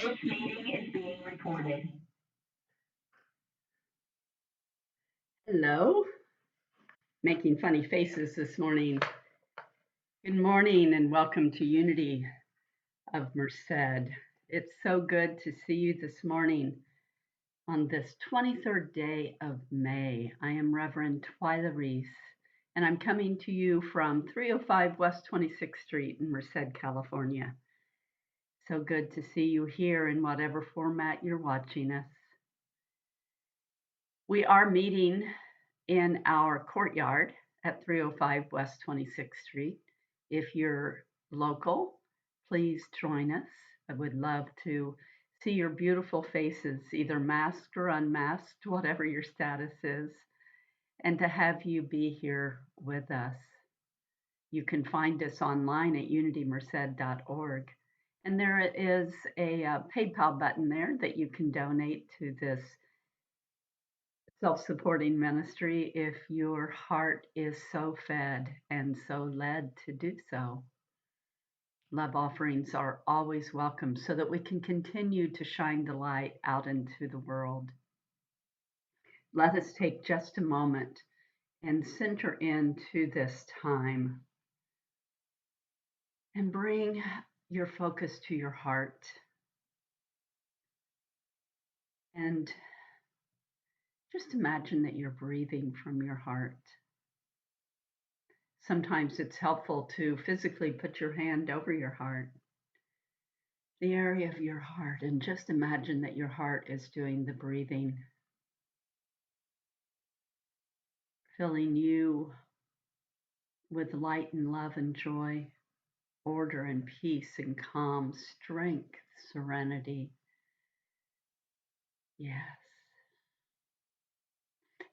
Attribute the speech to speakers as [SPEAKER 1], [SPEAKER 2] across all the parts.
[SPEAKER 1] This meeting is being recorded. Hello, making funny faces this morning. Good morning and welcome to Unity of Merced. It's so good to see you this morning on this 23rd day of May. I am Reverend Twyla Reece and I'm coming to you from 305 West 26th Street in Merced, California. So good to see you here in whatever format you're watching us. We are meeting in our courtyard at 305 West 26th Street. If you're local, please join us. I would love to see your beautiful faces, either masked or unmasked, whatever your status is, and to have you be here with us. You can find us online at unitymerced.org. And there is a PayPal button there that you can donate to this self-supporting ministry if your heart is so fed and so led to do so. Love offerings are always welcome so that we can continue to shine the light out into the world. Let us take just a moment and center into this time and bring your focus to your heart and just imagine that you're breathing from your heart. Sometimes it's helpful to physically put your hand over your heart, the area of your heart, and just imagine that your heart is doing the breathing, filling you with light and love and joy, order and peace and calm, strength, serenity. Yes.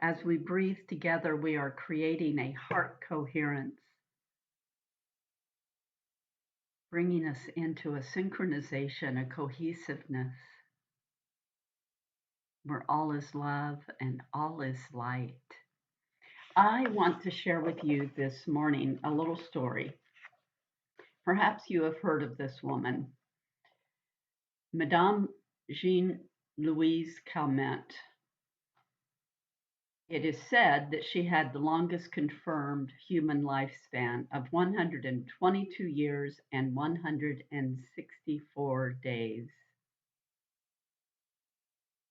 [SPEAKER 1] As we breathe together, we are creating a heart coherence, bringing us into a synchronization, a cohesiveness, where all is love and all is light. I want to share with you this morning a little story. Perhaps you have heard of this woman, Madame Jean-Louise Calment. It is said that she had the longest confirmed human lifespan of 122 years and 164 days.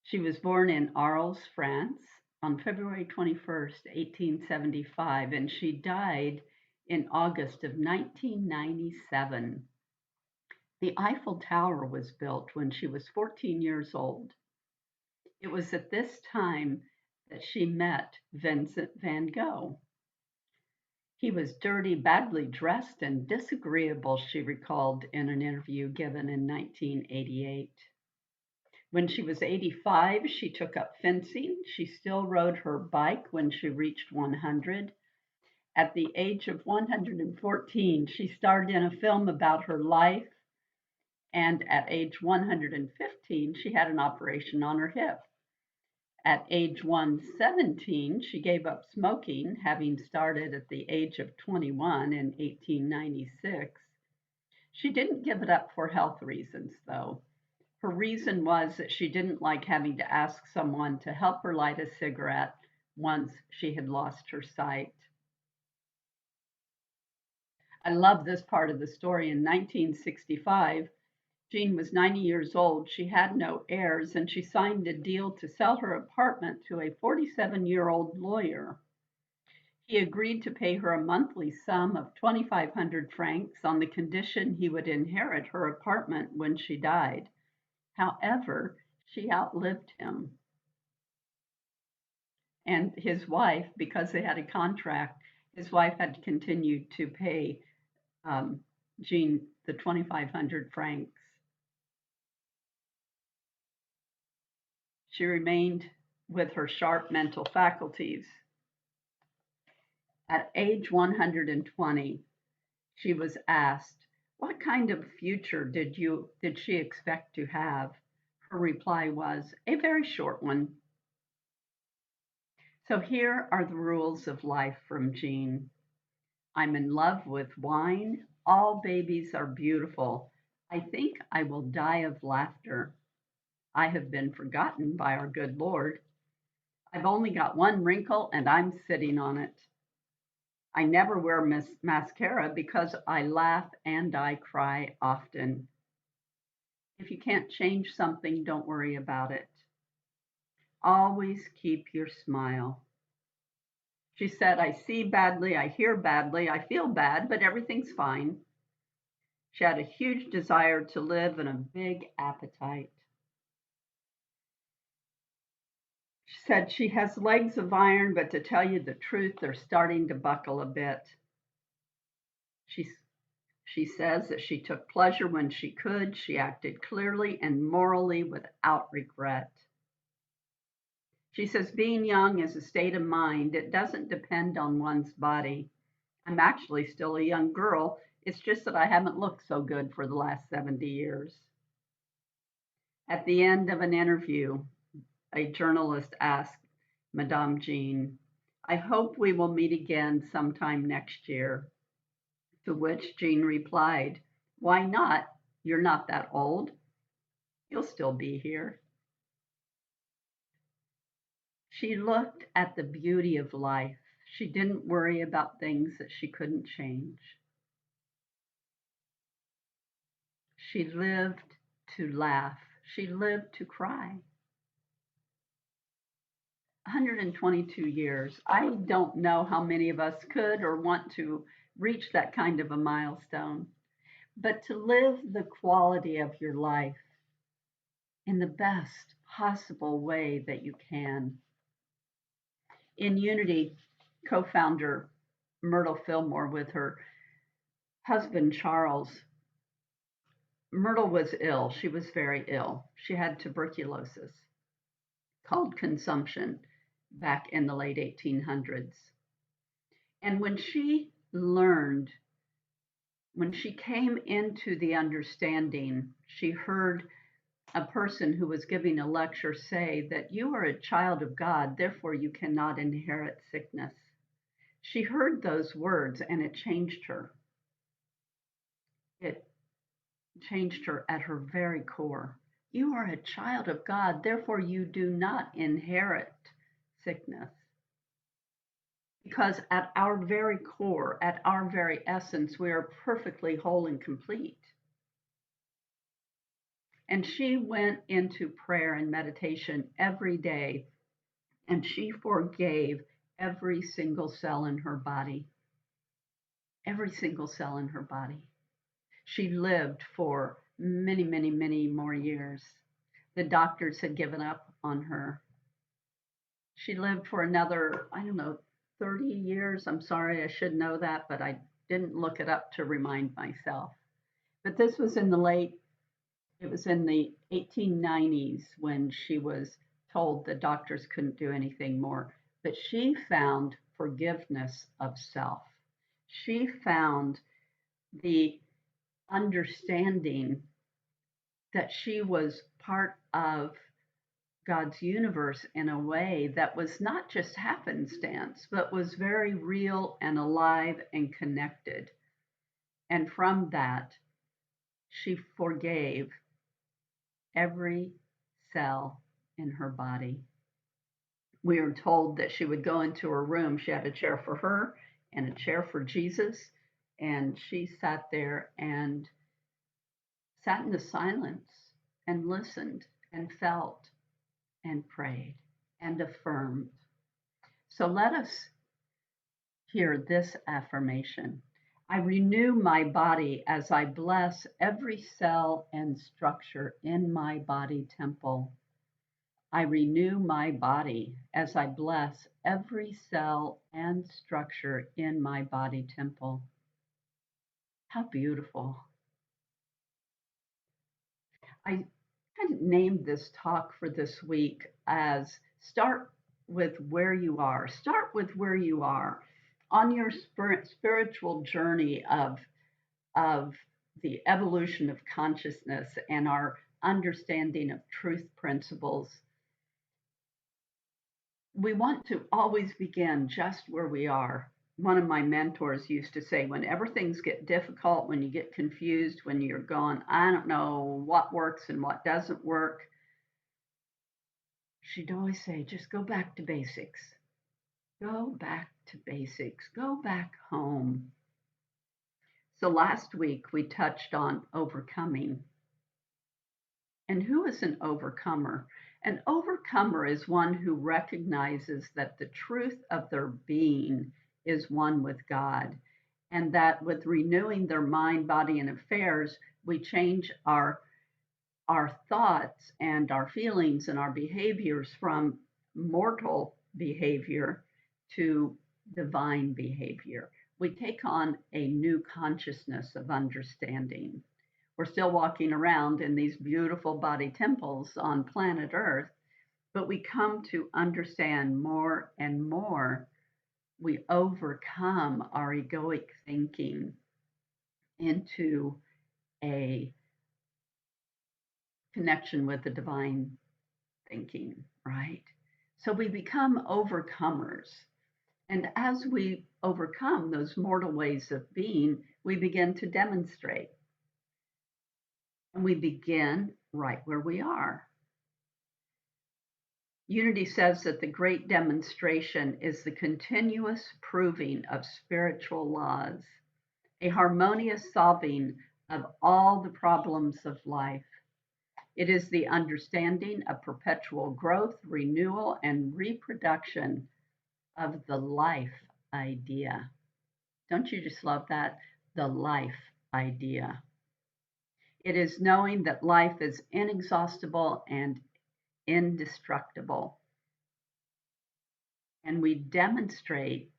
[SPEAKER 1] She was born in Arles, France on February 21st, 1875, and she died in August of 1997. The Eiffel Tower was built when she was 14 years old. It was at this time that she met Vincent van Gogh. He was dirty, badly dressed, and disagreeable, she recalled in an interview given in 1988. When she was 85, she took up fencing. She still rode her bike when she reached 100. At the age of 114, she starred in a film about her life. And at age 115, she had an operation on her hip. At age 117, she gave up smoking, having started at the age of 21 in 1896. She didn't give it up for health reasons, though. Her reason was that she didn't like having to ask someone to help her light a cigarette once she had lost her sight. I love this part of the story. In 1965, Jean was 90 years old. She had no heirs, and she signed a deal to sell her apartment to a 47-year-old lawyer. He agreed to pay her a monthly sum of 2,500 francs on the condition he would inherit her apartment when she died. However, she outlived him. And his wife, because they had a contract, his wife had to continue to pay Jean the 2,500 francs. She remained with her sharp mental faculties. At age 120, she was asked, "What kind of future did she expect to have?" Her reply was, "A very short one." So here are the rules of life from Jean. I'm in love with wine. All babies are beautiful. I think I will die of laughter. I have been forgotten by our good Lord. I've only got one wrinkle and I'm sitting on it. I never wear mascara because I laugh and I cry often. If you can't change something, don't worry about it. Always keep your smile. She said, I see badly, I hear badly, I feel bad, but everything's fine. She had a huge desire to live and a big appetite. She said she has legs of iron, but to tell you the truth, they're starting to buckle a bit. She, she says that she took pleasure when she could. She acted clearly and morally without regret. She says being young is a state of mind. It doesn't depend on one's body. I'm actually still a young girl. It's just that I haven't looked so good for the last 70 years. At the end of an interview, a journalist asked Madame Jean, I hope we will meet again sometime next year. To which Jean replied, Why not? You're not that old. You'll still be here. She looked at the beauty of life. She didn't worry about things that she couldn't change. She lived to laugh. She lived to cry. 122 years. I don't know how many of us could or want to reach that kind of a milestone, but to live the quality of your life in the best possible way that you can. In Unity, co founder Myrtle Fillmore with her husband Charles, Myrtle was ill. She was very ill. She had tuberculosis called consumption back in the late 1800s. And when she came into the understanding, she heard a person who was giving a lecture say that you are a child of God, therefore you cannot inherit sickness. She heard those words and it changed her. It changed her at her very core. You are a child of God, therefore you do not inherit sickness. Because at our very core, at our very essence, we are perfectly whole and complete. And she went into prayer and meditation every day, and she forgave every single cell in her body. Every single cell in her body. She lived for many, many, many more years. The doctors had given up on her. She lived for another, I don't know, 30 years. I'm sorry, I should know that, but I didn't look it up to remind myself. But this was it was in the 1890s when she was told the doctors couldn't do anything more. But she found forgiveness of self. She found the understanding that she was part of God's universe in a way that was not just happenstance, but was very real and alive and connected. And from that, she forgave every cell in her body. We are told that she would go into her room. She had a chair for her and a chair for Jesus. And she sat there and sat in the silence and listened and felt and prayed and affirmed. So let us hear this affirmation. I renew my body as I bless every cell and structure in my body temple. I renew my body as I bless every cell and structure in my body temple. How beautiful. I kind of named this talk for this week as Start with Where You Are. Start with where you are on your spiritual journey of the evolution of consciousness and our understanding of truth principles. We want to always begin just where we are. one of my mentors used to say, whenever things get difficult, when you get confused, when you're going, I don't know what works and what doesn't work, she'd always say, just go back to basics. Go back to basics. Go back home. So last week we touched on overcoming. And who is an overcomer? An overcomer is one who recognizes that the truth of their being is one with God, and that with renewing their mind, body, and affairs, we change our thoughts and our feelings and our behaviors from mortal behavior to divine behavior. We take on a new consciousness of understanding. We're still walking around in these beautiful body temples on planet Earth, but we come to understand more and more. We overcome our egoic thinking into a connection with the divine thinking, right? So we become overcomers. And as we overcome those mortal ways of being, we begin to demonstrate. And we begin right where we are. Unity says that the great demonstration is the continuous proving of spiritual laws, a harmonious solving of all the problems of life. It is the understanding of perpetual growth, renewal, and reproduction of the life idea. Don't you just love that? The life idea. It is knowing that life is inexhaustible and indestructible. And we demonstrate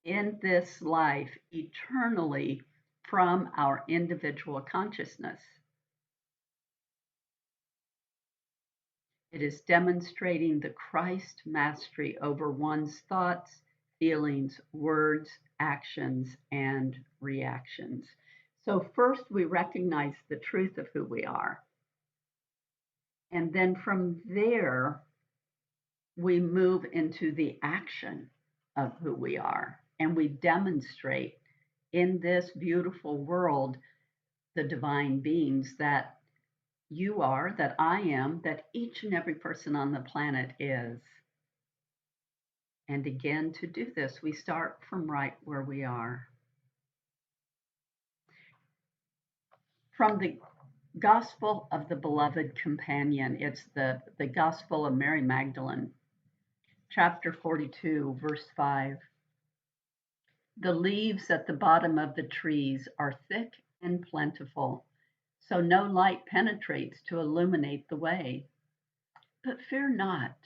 [SPEAKER 1] in this life eternally from our individual consciousness. It is demonstrating the Christ mastery over one's thoughts, feelings, words, actions, and reactions. So, first, we recognize the truth of who we are. And then from there, we move into the action of who we are. And we demonstrate in this beautiful world the divine beings that you are, that I am, that each and every person on the planet is. And again, to do this, we start from right where we are. From the Gospel of the Beloved Companion, it's the Gospel of Mary Magdalene, chapter 42, verse 5. The leaves at the bottom of the trees are thick and plentiful, so no light penetrates to illuminate the way. But fear not,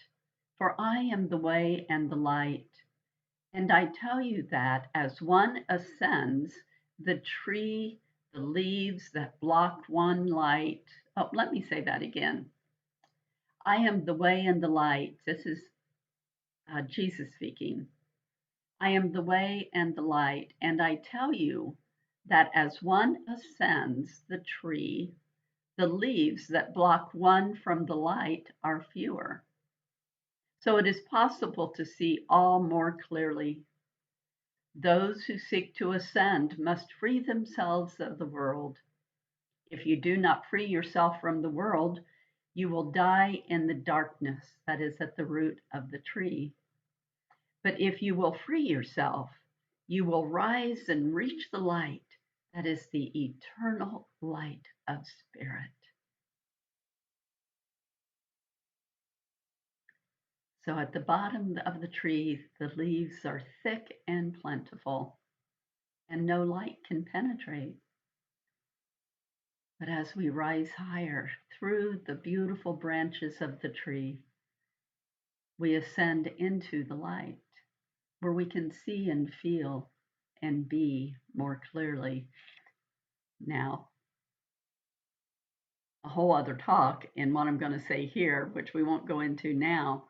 [SPEAKER 1] for I am the way and the light. And I tell you that as one ascends, the tree, the leaves that block one light. Oh, let me say that again. I am the way and the light. This is Jesus speaking. I am the way and the light. And I tell you that as one ascends the tree, the leaves that block one from the light are fewer. So it is possible to see all more clearly. Those who seek to ascend must free themselves of the world. If you do not free yourself from the world, you will die in the darkness that is at the root of the tree. But if you will free yourself, you will rise and reach the light that is the eternal light of spirit. So at the bottom of the tree, the leaves are thick and plentiful, and no light can penetrate. But as we rise higher through the beautiful branches of the tree, we ascend into the light where we can see and feel and be more clearly. Now, a whole other talk in what I'm going to say here, which we won't go into now,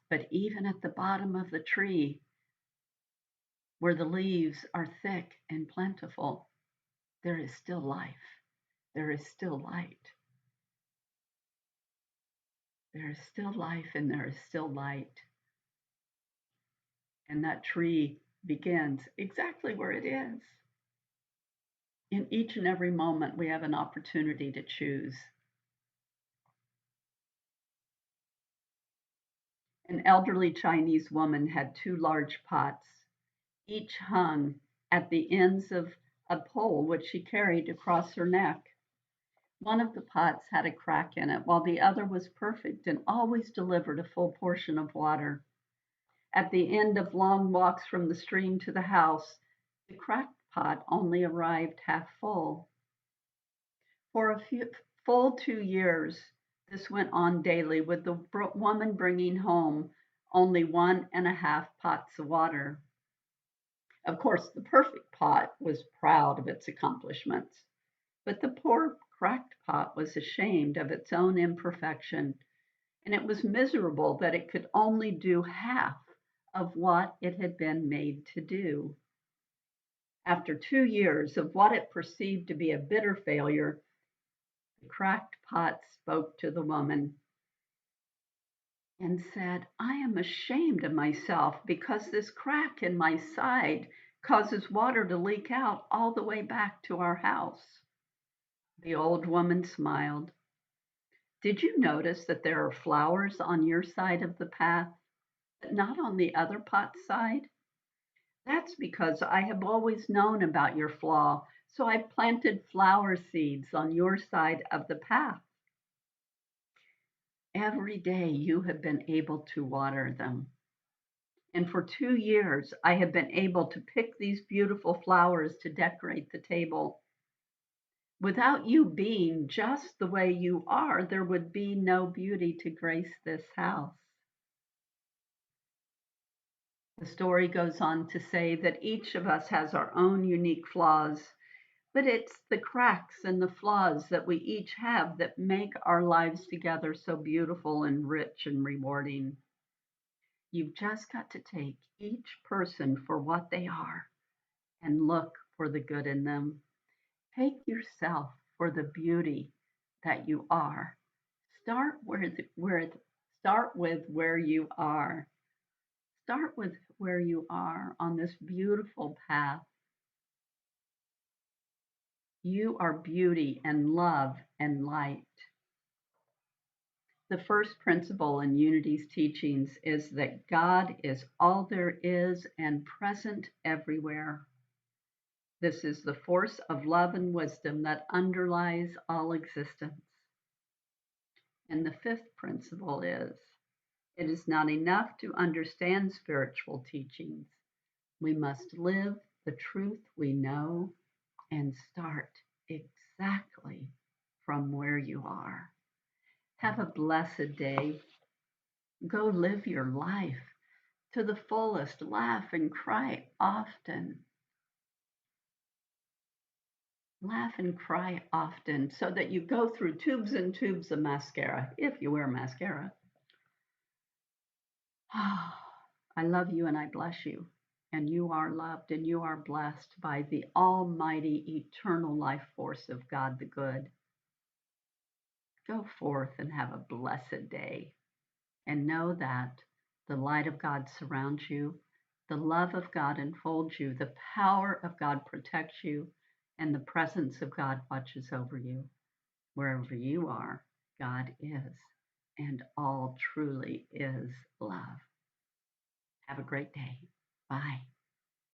[SPEAKER 1] but even at the bottom of the tree, where the leaves are thick and plentiful, there is still life. There is still light. There is still life and there is still light. And that tree begins exactly where it is. In each and every moment, we have an opportunity to choose. An elderly Chinese woman had two large pots, each hung at the ends of a pole which she carried across her neck. One of the pots had a crack in it, while the other was perfect and always delivered a full portion of water. At the end of long walks from the stream to the house, the cracked pot only arrived half full. For a full 2 years, this went on daily, with the woman bringing home only 1.5 pots of water. Of course, the perfect pot was proud of its accomplishments, but the poor cracked pot was ashamed of its own imperfection, and it was miserable that it could only do half of what it had been made to do. After 2 years of what it perceived to be a bitter failure, the cracked pot spoke to the woman and said, "I am ashamed of myself because this crack in my side causes water to leak out all the way back to our house." The old woman smiled. "Did you notice that there are flowers on your side of the path, but not on the other pot's side? That's because I have always known about your flaw, so I planted flower seeds on your side of the path. Every day you have been able to water them. And for 2 years, I have been able to pick these beautiful flowers to decorate the table. Without you being just the way you are, there would be no beauty to grace this house." The story goes on to say that each of us has our own unique flaws, but it's the cracks and the flaws that we each have that make our lives together so beautiful and rich and rewarding. You've just got to take each person for what they are and look for the good in them. Take yourself for the beauty that you are. Start start with where you are. Start with where you are on this beautiful path. You are beauty and love and light. The first principle in Unity's teachings is that God is all there is and present everywhere. This is the force of love and wisdom that underlies all existence. And the fifth principle is it is not enough to understand spiritual teachings. We must live the truth we know and start exactly from where you are. Have a blessed day. Go live your life to the fullest. Laugh and cry often. Laugh and cry often so that you go through tubes and tubes of mascara, if you wear mascara. I love you and I bless you. And you are loved and you are blessed by the almighty eternal life force of God the Good. Go forth and have a blessed day. And know that the light of God surrounds you, the love of God enfolds you, the power of God protects you, and the presence of God watches over you. Wherever you are, God is, and all truly is love. Have a great day. Bye.